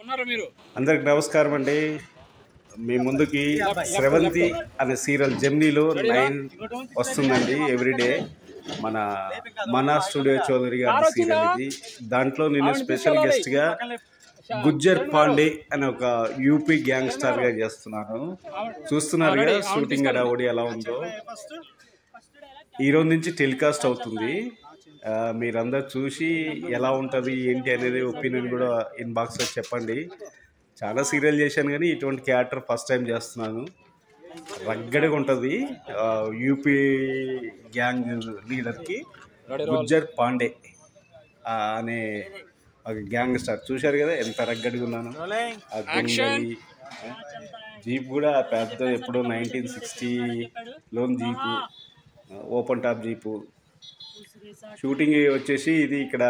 అందరికి నమస్కారం అండి. మీ ముందుకి స్రవంతి అనే సీరియల్ జెమినీలో 9 వస్తుందండి ఎవ్రీడే. మన స్టూడియో చౌదరి గారి సీరియల్ ఇది. దాంట్లో నేను స్పెషల్ గెస్ట్గా గుజ్జర్ పాండే అనే ఒక యూపీ గ్యాంగ్స్టర్గా చేస్తున్నాను. చూస్తున్నారు కదా షూటింగ్ అడావుడి ఎలా ఉందో. ఈరోజు నుంచి టెలికాస్ట్ అవుతుంది. మీరందరూ చూసి ఎలా ఉంటుంది ఏంటి అనేది ఒపీనియన్ కూడా ఇన్బాక్స్లో చెప్పండి. చాలా సీరియల్ చేశాను కానీ ఇటువంటి క్యారెక్టర్ ఫస్ట్ టైం చేస్తున్నాను. రగ్గడిగా ఉంటుంది. యూపీ గ్యాంగ్ లీడర్కి గుజ్జర్ పాండే అనే ఒక గ్యాంగ్ స్టార్. చూశారు కదా ఎంత రగ్గడిగా ఉన్నాను. జీప్ కూడా పెద్ద ఎప్పుడో 1960లో jeep, open top jeep. Shooting వచ్చేసి ఇది ఇక్కడ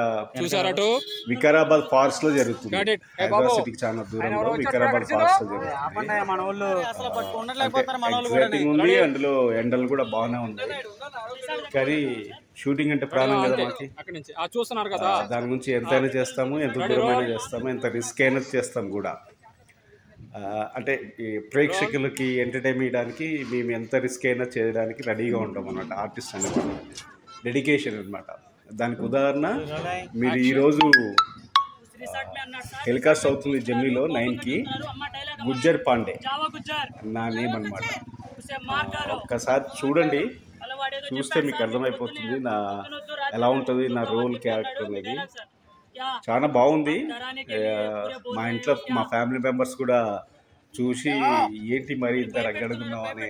వికారాబాద్ ఫారెస్ట్ లో జరుగుతుంది. హైదరాబాద్ సిటీకి చాలా దూరంలో వికారాబాద్ ఫారెస్ట్ లో జరుగుతుంది. ఎగ్జైటింగ్ ఉంది. అందులో ఎండలు కూడా బాగానే ఉంది. కానీ షూటింగ్ అంటే ప్రాణం కదా మాకి. దాని గురించి ఎంతైనా చేస్తాము, ఎంత దూరమైనా చేస్తాము, ఎంత రిస్క్ అయినా చేస్తాము కూడా. అంటే ఈ ప్రేక్షకులకి ఎంటర్టైన్ చేయడానికి మేము ఎంత రిస్క్ అయినా చేయడానికి రెడీగా ఉంటాం అన్నమాట. ఆర్టిస్ట్ అనేది డెడికేషన్ అనమాట. దానికి ఉదాహరణ మీరు ఈరోజు టెలికాస్ట్ అవుతుంది జెమినీలో 9కి గుజ్జర్ పాండే నా నేమ్ అనమాట. ఒక్కసారి చూడండి, చూస్తే మీకు అర్థమైపోతుంది ఎలా ఉంటుంది నా రోల్ క్యారెక్టర్ అనేది. చాలా బాగుంది. మా ఇంట్లో మా ఫ్యామిలీ మెంబర్స్ కూడా చూసి ఏంటి మరి ఇంత రగ్గడుగున్నాం అనే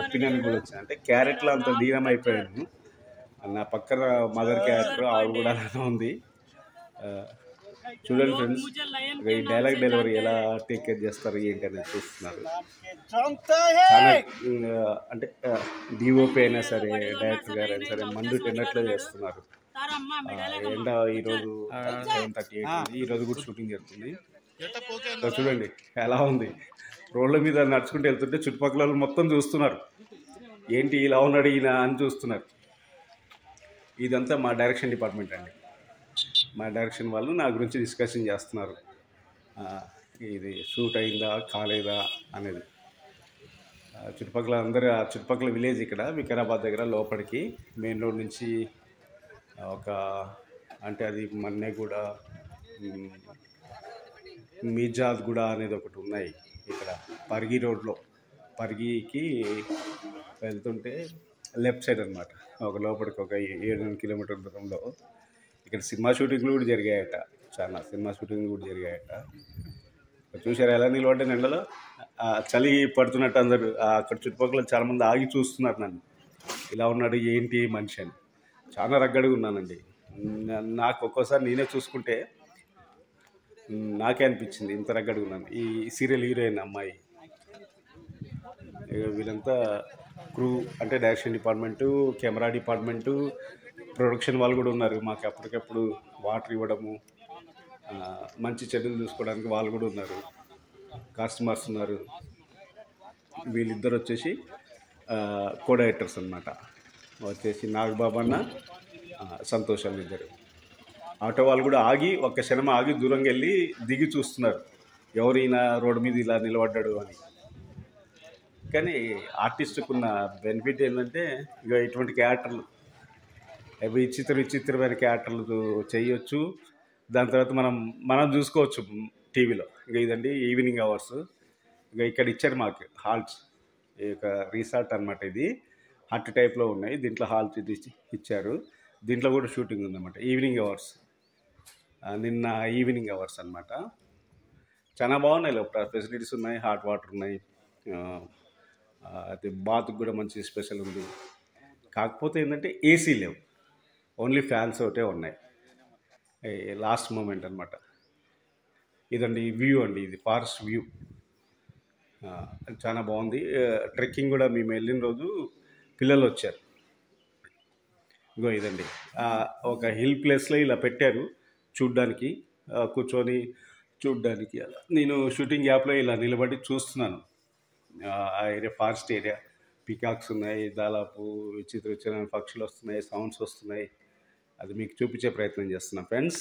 ఒపీనియన్ కూడా వచ్చింది. అంటే క్యారెక్టర్ అంత లీనం అయిపోయాను. నా పక్కన మదర్ క్యారెక్టర్ ఆవిడ కూడా అలానే ఉంది. చూడండి ఫ్రెండ్స్, ఈ డైలాగ్ డెలివరీ ఎలా టేక్ కేర్ చేస్తారు ఏంటి అనేది చూస్తున్నారు. చాలా అంటే డిఓపి అయినా సరే, డైరెక్టర్ గారు అయినా సరే మందు తిన్నట్లే చేస్తున్నారు. ఎండ ఈరోజు 7:38. ఈరోజు కూడా షూటింగ్ జరుగుతుంది. చూడండి ఎలా ఉంది. రోడ్ల మీద నడుచుకుంటూ వెళ్తుంటే చుట్టుపక్కల మొత్తం చూస్తున్నారు, ఏంటి ఇలా ఉన్నాడు ఈయన అని చూస్తున్నారు. ఇదంతా మా డైరెక్షన్ డిపార్ట్మెంట్ అండి. మా డైరెక్షన్ వాళ్ళు నా గురించి డిస్కషన్ చేస్తున్నారు. ఇది షూట్ అయిందా కాలేదా అనేది. చుట్టుపక్కల అందరూ ఆ చుట్టుపక్కల విలేజ్ ఇక్కడ వికారాబాద్ దగ్గర లోపలికి మెయిన్ రోడ్ నుంచి ఒక అంటే అది మన్నెగూడ, మీర్జాద్గూడ అనేది ఒకటి ఉన్నాయి ఇక్కడ పరిగి రోడ్లో. పరిగికి వెళ్తుంటే లెఫ్ట్ సైడ్ అనమాట. ఒక లోపలికి ఒక 7 కిలోమీటర్ల దూరంలో ఇక్కడ సినిమా షూటింగ్లు కూడా జరిగాయట. చాలా సినిమా షూటింగ్లు కూడా జరిగాయట. చూసారు ఎలా నిలబడ్డా ఎండలో. చలి పడుతున్నట్టు అందరూ అక్కడ చుట్టుపక్కల చాలామంది ఆగి చూస్తున్నారు నన్ను, ఇలా ఉన్నాడు ఏంటి మనిషి అని. చాలా రగ్గడిగా ఉన్నానండి. నాకు ఒక్కోసారి నేనే చూసుకుంటే నాకే అనిపించింది ఇంత రగ్గడిగా ఉన్నాను. ఈ సీరియల్ హీరోయిన్ అమ్మాయి, వీళ్ళంతా క్రూ అంటే direction department, camera department, production వాళ్ళు కూడా ఉన్నారు. మాకు అప్పటికప్పుడు వాటర్ ఇవ్వడము, మంచి చెడులు చూసుకోవడానికి వాళ్ళు కూడా ఉన్నారు. కస్టమర్స్ ఉన్నారు. వీళ్ళిద్దరు వచ్చేసి కో డైరెక్టర్స్ అనమాట. వచ్చేసి నాగబాబు అన్న, సంతోష్ అన్న ఇద్దరు. ఆటో వాళ్ళు కూడా ఆగి ఒక్క క్షణం ఆగి దూరంగా వెళ్ళి దిగి చూస్తున్నారు, ఎవరైనా రోడ్డు మీద ఇలా నిలబడ్డాడు అని. కానీ ఆర్టిస్టుకున్న బెనిఫిట్ ఏంటంటే ఇక ఇటువంటి క్యారెక్టర్లు అవి విచిత్రమైన క్యారెక్టర్లు చేయొచ్చు. దాని తర్వాత మనం చూసుకోవచ్చు టీవీలో. ఇక ఇదండి ఈవినింగ్ అవర్స్. ఇక ఇక్కడ ఇచ్చారు మాకు హాల్స్. ఇక రిసార్ట్ అనమాట. ఇది హట్ టైప్లో ఉన్నాయి. దీంట్లో హాల్స్ ఇచ్చారు. దీంట్లో కూడా షూటింగ్ ఉందన్నమాట. ఈవినింగ్ అవర్స్, నిన్న ఈవినింగ్ అవర్స్ అనమాట. చాలా బాగున్నాయి. లోపల ఫెసిలిటీస్ ఉన్నాయి, హాట్ వాటర్ ఉన్నాయి, అయితే బాత్కి కూడా మంచి స్పెషల్ ఉంది. కాకపోతే ఏంటంటే ఏసీ లేవు, ఓన్లీ ఫ్యాన్స్ ఒకటే ఉన్నాయి. లాస్ట్ మూమెంట్ అనమాట. ఇదండి వ్యూ అండి, ఇది ఫారెస్ట్ వ్యూ. చాలా బాగుంది. ట్రెక్కింగ్ కూడా మేము వెళ్ళిన రోజు పిల్లలు వచ్చారు. ఇగో ఇదండి ఒక హిల్ ప్లేస్లో ఇలా పెట్టారు చూడ్డానికి, కూర్చొని చూడ్డానికి. నేను షూటింగ్ యాప్లో ఇలా నిలబడి చూస్తున్నాను. ఆ ఏరియా ఫారెస్ట్ ఏరియా, పికాక్స్ ఉన్నాయి, దాదాపు విచిత్రమైన పక్షులు వస్తున్నాయి, సౌండ్స్ వస్తున్నాయి. అది మీకు చూపించే ప్రయత్నం చేస్తున్నా ఫ్రెండ్స్.